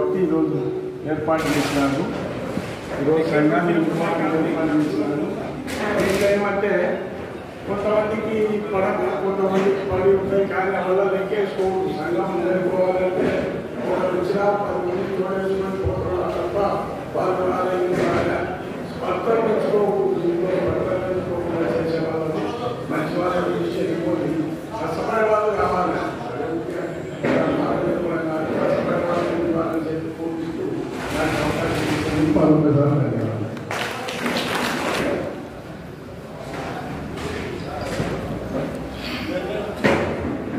కాబట్టి ఈరోజు ఏర్పాటు చేసినారు. ఈరోజు సంఘాన్ని ఏర్పాటు చేసినారు. ఏమంటే కొంతమందికి పడక కొంతమందికి పడి ఉంటాయి, కానీ వల్ల లెక్కేసుకోవద్దు. సంఘం నేర్చుకోవాలంటే ఒక వచ్చినా 10 మంది చూడేసుకొని పోతున్నారు తప్ప వాళ్ళు భర్తలు తెచ్చుకోకూడదు. ఇంట్లో భర్తలు తెచ్చుకోకుండా చేసే వాళ్ళని మంచి వాళ్ళని యూజ్ చేయకూడదు. కష్టపడే వాళ్ళు కావాలి. కష్టపడే వాళ్ళని చెప్పి పోతూ దానికి అవకాశం పాల్గొంటారు.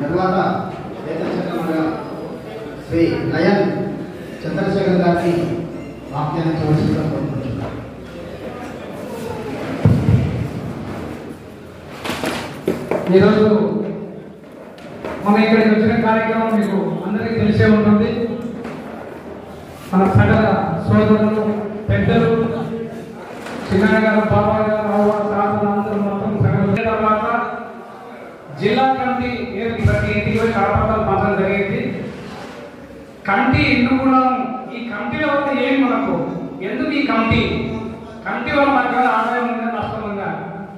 తర్వాత శ్రీ నయన్ చంద్రశేఖర్ గారిని వ్యాఖ్యానించవలసిందిగా కోరుకుంటున్నాను. ఈరోజు మన ఇక్కడికి వచ్చిన కార్యక్రమం మీకు అందరికీ తెలిసే ఉంటుంది. మన సకల సోదరులు, పెద్దలు, చిన్న గారు, బాబాయ్ గారు, అవ్వ, తాతలు అందరూ మొత్తం సకల తర్వాత జిల్లా కమిటీ ప్రతి ఇంటికి పోయి కరపత్రాలు పంచడం జరిగింది. కమిటీ ఎన్నుకున్నాం. ఈ కమిటీలో వల్ల ఏం మనకు ఎందుకు ఈ కమిటీ వల్ల మనకు ఆదాయం ఉందా నష్టం ఉందా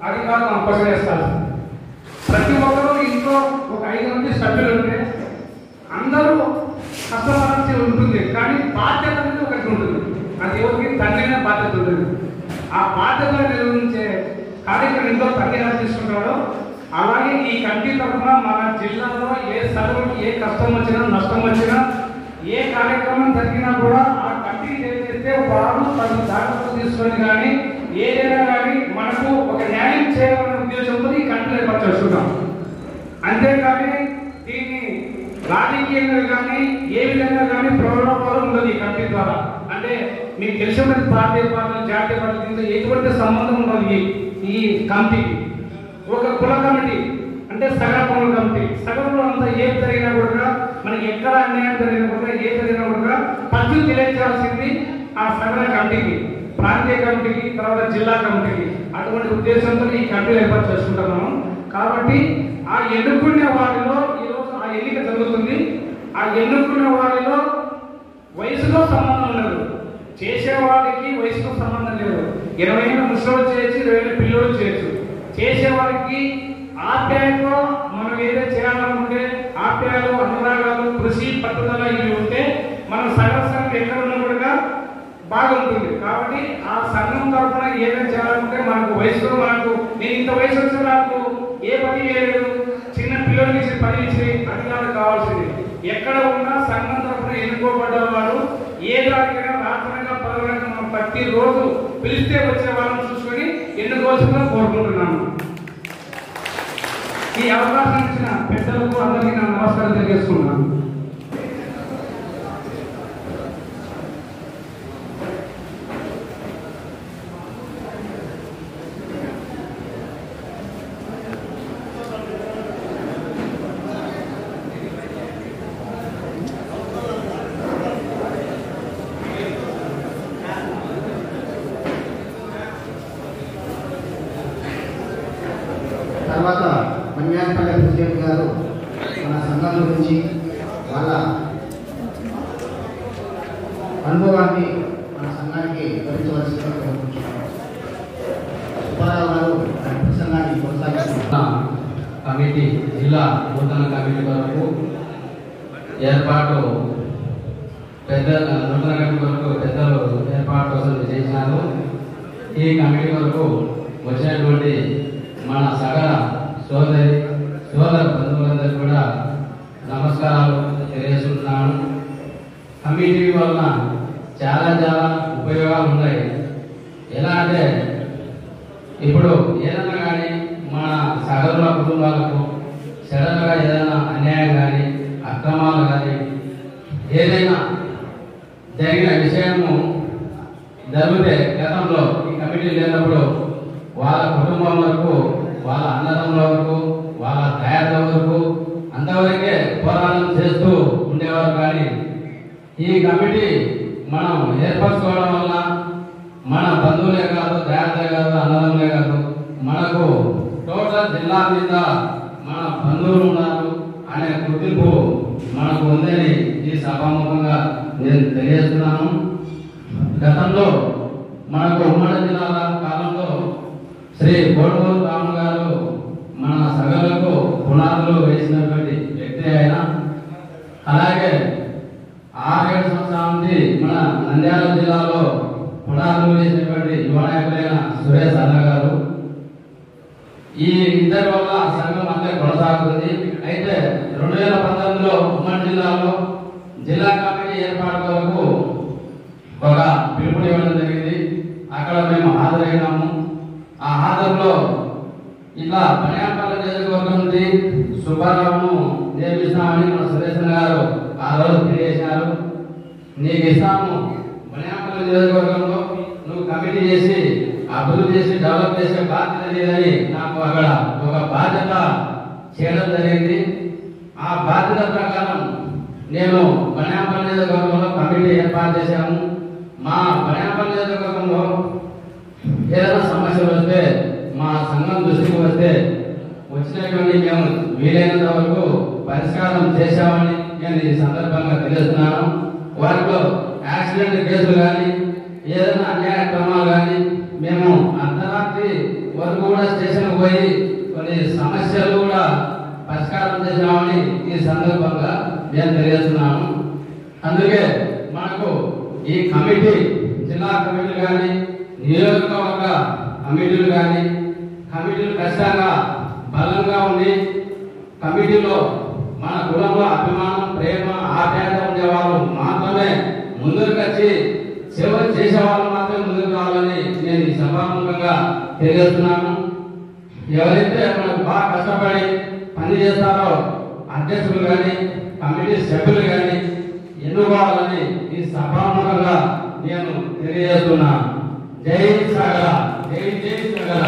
అది కాదు మనం పరిశీలిస్తారు. ప్రతి ఒక్కరూ ఇంట్లో ఒక 5 మంది సభ్యులు ఉంటే అందరూ కష్టపడాల్సి ఉంటుంది, కానీ బాధ్యత అనేది ఒకటి ఉంటుంది. అది ఎవరికి తండ్రినే బాధ్యత ఉంటుంది. ఆ బాధ్యతను నిర్వహించే కార్యక్రమం ఇంట్లో తండ్రి ఎలా తీసుకుంటాడో అలాగే ఈ కమిటీ తరఫున మన జిల్లాలో ఏ సభకు ఏ కష్టం వచ్చినా నష్టం వచ్చినా ఏ కార్యక్రమం జరిగినా కూడా ఆ కమిటీకి తెలియజేస్తే వారు తన జాగ్రత్తలు తీసుకొని కానీ ఏదైనా కానీ మనకు ఒక న్యాయం చేయాలనే ఉద్దేశంతో ఈ కమిటీలు ఏర్పాటు చేస్తున్నాం. అంతేకాని దీన్ని రాజకీయంగా కానీ ఏ విధంగా కానీ ప్రలోభాలు ఉండదు ఈ కమిటీ ద్వారా. అంటే మీకు తెలిసిన ప్రాంతీయ పార్టీలు, జాతీయ పార్టీలు దీంతో ఎటువంటి సంబంధం ఉండదు ఈ కమిటీకి. ఒక కుల కమిటీ అంటే సగర పనుల కమిటీ. సగరంలో అంతా ఏది జరిగినా కూడా మనకి ఎక్కడ అన్యాయం జరిగినా కూడా ఏది జరిగినా కూడా ఫస్ట్ తెలియజేయాల్సింది ఆ సగర కమిటీకి, ప్రాంతీయ కమిటీకి, తర్వాత జిల్లా కమిటీకి. అటువంటి ఉద్దేశంతో ఈ కమిటీలు ఏర్పాటు చేసుకుంటున్నాము. కాబట్టి ఆ ఎన్నుకునే వారిలో ఈరోజు ఆ ఎన్నిక జరుగుతుంది. ఆ ఎన్నుకునే వారిలో వయసులో సంబంధం లేదు, చేసేవాడికి వయసుతో సంబంధం లేదు. 20 ఏళ్ళ ముసలోడు చేయొచ్చు, 20 ఏళ్ళ పిల్లోడు చేయొచ్చు. చేసేవారికి ఆప్యాయతో మనం ఏదైతే చేయాలనుకుంటే ఆప్యాయాలు, అనురాగాలు, కృషి, పట్టుదల ఇవి ఉంటే మనం సంఘం ఎక్కడ ఉన్నా కూడా బాగుంటుంది. కాబట్టి ఆ సంఘం తరఫున ఏదైనా చేయాలనుకుంటే మనకు వయసులో నేను ఇంత వయసు వచ్చిన నాకు ఏ పని చేయలేదు, చిన్న పిల్లలకి పని ఇచ్చి అది కాదు కావాల్సింది. ఎక్కడ ఉన్నా సంఘం తరఫున ఎన్నుకోబడ్డవాడు ఏ దానికైనా రాత్రిగా పదవిగా మనం ప్రతిరోజు పిలిస్తే వచ్చే వాళ్ళని చూసుకొని ఎన్నుకోవాల్సిందిగా కోరుకుంటున్నాను. ఈ అవకాశం ఇచ్చిన పెద్దలకు అందరికీ నా నమస్కారం తెలియజేస్తున్నాను. తర్వాత మన్యానపల్లి ప్రెసిడెంట్ గారు మన సంఘం గురించి వాళ్ళ అనుభవాన్ని మన సంఘానికి వివరించవలసిందిగా కోరుకుంటున్నాం. సుబ్బారావు గారు ప్రసంగాన్ని కొనసాగిస్తున్నారు. కమిటీ జిల్లా నూతన కమిటీ వరకు ఏర్పాటు నూతన కమిటీ వరకు పెద్దలు ఏర్పాటు కోసం చేసినారు. ఈ కమిటీ వరకు వచ్చినటువంటి మన సగర సోదర బంధువులందరికీ కూడా నమస్కారాలు తెలియజేస్తున్నాను. కమిటీ వలన చాలా ఉపయోగాలు ఉన్నాయి. ఎలా అంటే ఇప్పుడు ఏదైనా కానీ మన సగరుల కుటుంబాలకు సడన్గా ఏదైనా అన్యాయం కానీ అక్రమాలు కానీ ఏదైనా జరిగిన విషయము జరిగితే గతంలో ఈ కమిటీ లేనప్పుడు వాళ్ళ కుటుంబం వరకు, వాళ్ళ అన్నదమ్ముల వరకు, వాళ్ళ తయారుల వరకు అంతవరకే పోరాటం చేస్తూ ఉండేవారు. కానీ ఈ కమిటీ మనం ఏర్పరచుకోవడం వల్ల మన బంధువులే కాదు, తయారులే కాదు, అన్నదమ్ములే కాదు, మనకు టోటల్ జిల్లా మీద మన బంధువులు ఉన్నారు అనే గుర్తింపు మనకు ఉందని ఈ సభాముఖంగా నేను తెలియజేస్తున్నాను. గతంలో మనకు ఉమ్మడి జిల్లాల కాలంలో శ్రీ కోడూరు రాము గారు మన సగలకు పునాదులు వేసినటువంటి వ్యక్తి అయినా, అలాగే 6-7 సంవత్సరాల నుండి మన నంద్యాల జిల్లాలో పునాదులు వేసినటువంటి యువ నాయకులైన సురేష్ అన్న గారు. ఈ ఇద్దరి వల్ల సంఘం అంతే కొనసాగుతుంది. అయితే 2019లో ఉమ్మడి జిల్లాలో జిల్లా కమిటీ ఏర్పాటు కొరకు ఒక పిలుపుని ఇవ్వడం జరిగింది. అక్కడ మేము హాజరైనాము. ఆ హాజరులో ఇట్లా బనియాపల్లి నియోజకవర్గం నుండి సుబ్బారావును నియమిస్తామని మన సురేష్ గారు ఆ రోజు తెలియజేశారు. నీకు ఇస్తాము, బనియాపల్లి నియోజకవర్గంలో నువ్వు కమిటీ చేసి అభివృద్ధి చేసి డెవలప్ చేసే బాధ్యత లేదని నాకు అక్కడ ఒక బాధ్యత చేయడం జరిగింది. ఆ బాధ్యత ప్రకారం నేను బనియాపల్లి నియోజకవర్గంలో కమిటీ ఏర్పాటు చేశాము. మా బనియాపల్లి నియోజకవర్గంలో ఏదైనా సమస్యలు వస్తే, మా సంఘం దృష్టికి వస్తే వచ్చినటువంటి మేము వీలైనంత వరకు పరిష్కారం చేశామని నేను ఈ సందర్భంగా తెలుస్తున్నాను. వాటిలో యాక్సిడెంట్ కేసులు కానీ, ఏదైనా అన్యాయ క్రమాలు కానీ మేము అర్ధరాత్రి వరకు కూడా స్టేషన్కి పోయి కొన్ని సమస్యలు కూడా పరిష్కారం చేశామని ఈ సందర్భంగా నేను తెలియజేస్తున్నాను. అందుకే మనకు ఈ కమిటీ, జిల్లా కమిటీలు కానీ, నియోజకవర్గ కమిటీలు కానీ, కమిటీలు ఖచ్చితంగా బలంగా ఉండి కమిటీలో మన కులంలో అభిమానం, ప్రేమ, ఆప్యాయత ఉండేవాళ్ళు మాత్రమే ముందుకు వచ్చి సేవ చేసే వాళ్ళు మాత్రమే ముందుకు రావాలని నేను ఈ సభాముఖంగా తెలియజేస్తున్నాను. ఎవరైతే మనకు బాగా కష్టపడి పని చేస్తారో అధ్యక్షులు కానీ, కమిటీ సభ్యులు కానీ ఎన్నుకోవాలని ఈ సభాముఖంగా నేను తెలియజేస్తున్నాను. జై సగల, జై జై సగల.